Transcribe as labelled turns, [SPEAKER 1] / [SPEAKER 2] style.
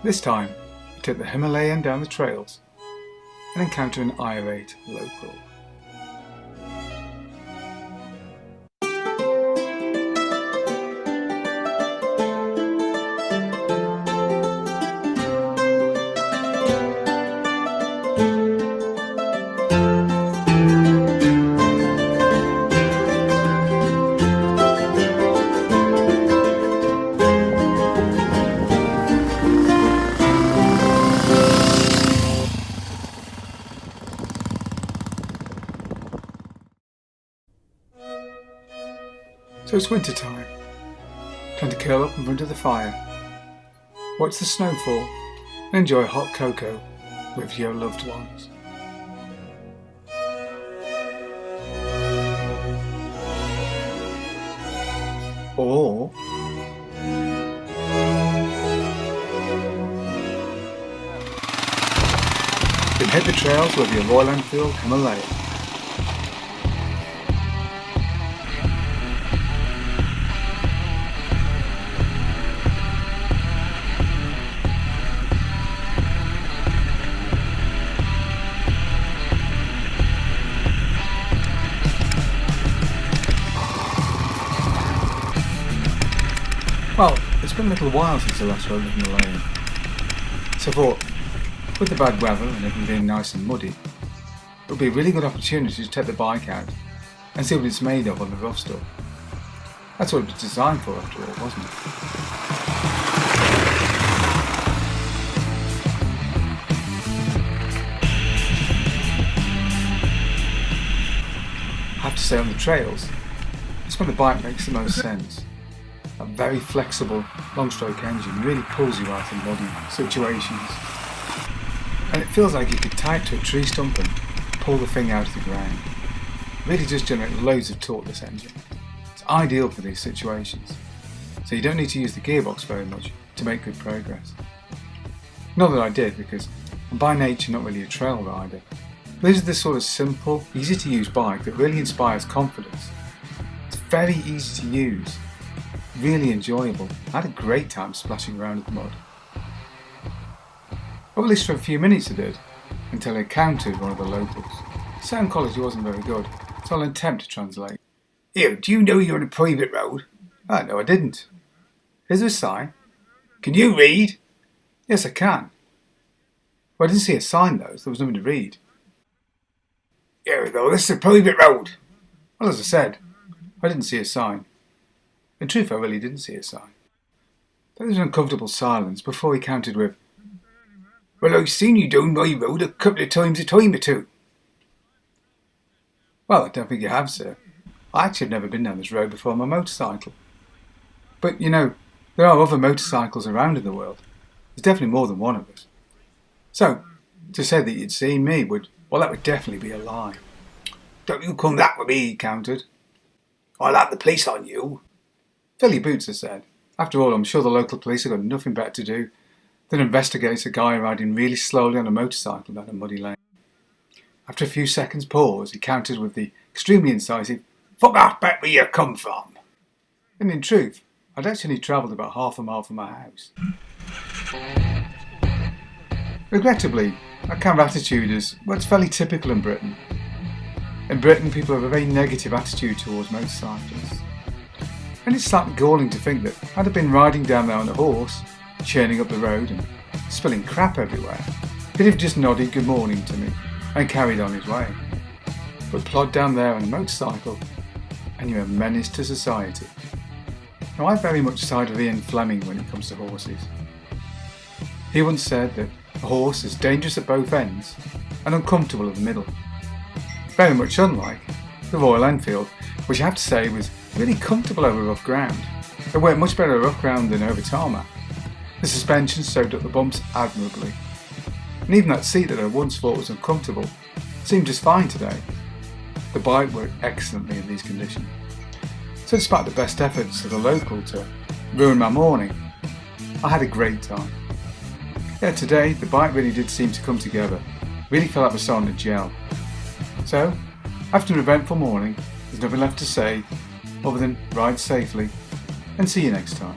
[SPEAKER 1] This time, we took the Himalayan down the trails and encounter an irate local. So it's winter time, time to curl up in front of the fire, watch the snow fall and enjoy hot cocoa with your loved ones. Or you can hit the trails with your Royal Enfield Himalayan. Well, it's been a little while since I last rode the Himalayan, so I thought, with the bad weather and everything being nice and muddy, it would be a really good opportunity to take the bike out and see what it's made of on the rough stuff. That's what it was designed for after all, wasn't it? I have to say, on the trails, it's when the bike makes the most sense. That very flexible, long-stroke engine really pulls you out in muddy situations. And it feels like you could tie it to a tree stump and pull the thing out of the ground. It really does generate loads of torque, this engine. It's ideal for these situations. So you don't need to use the gearbox very much to make good progress. Not that I did, because I'm by nature not really a trail rider. But this is the sort of simple, easy to use bike that really inspires confidence. It's very easy to use. Really enjoyable. I had a great time splashing around in the mud. Or at least for a few minutes I did, until I encountered one of the locals. The sound quality wasn't very good, so I'll attempt to translate. "Here, do you know you're on a private road?" "Ah, no, I didn't." "Is there a sign?" "Can you read?" "Yes, I can." "Well, I didn't see a sign though, so there was nothing to read." "Here though, this is a private road." "Well, as I said, I didn't see a sign." In truth, I really didn't see a sign. There was an uncomfortable silence before he countered with, "Well, I've seen you down my road a couple of times a time or two." "Well, I don't think you have, sir. I actually have never been down this road before on my motorcycle. But, you know, there are other motorcycles around in the world. There's definitely more than one of us. So, to say that you'd seen me that would definitely be a lie." "Don't you come that with me," he countered. "I'll have the police on you." "Fill your boots," I said. After all, I'm sure the local police have got nothing better to do than investigate a guy riding really slowly on a motorcycle down a muddy lane. After a few seconds' pause, he countered with the extremely incisive, "Fuck off back where you come from." And in truth, I'd actually travelled about half a mile from my house. Regrettably, that kind of attitude is what's fairly typical in Britain. In Britain, people have a very negative attitude towards motorcyclists. And it's slightly galling to think that I'd have been riding down there on a horse, churning up the road and spilling crap everywhere, he'd have just nodded good morning to me and carried on his way. But plod down there on a motorcycle and you're a menace to society. Now, I very much side with Ian Fleming when it comes to horses. He once said that a horse is dangerous at both ends and uncomfortable at the middle. Very much unlike the Royal Enfield, which I have to say was really comfortable over rough ground. It worked much better over rough ground than over tarmac. The suspension soaked up the bumps admirably. And even that seat that I once thought was uncomfortable seemed just fine today. The bike worked excellently in these conditions. So despite the best efforts of the local to ruin my morning, I had a great time. Yeah, today the bike really did seem to come together. Really felt like we're starting to gel. So, after an eventful morning, there's nothing left to say other than ride safely and see you next time.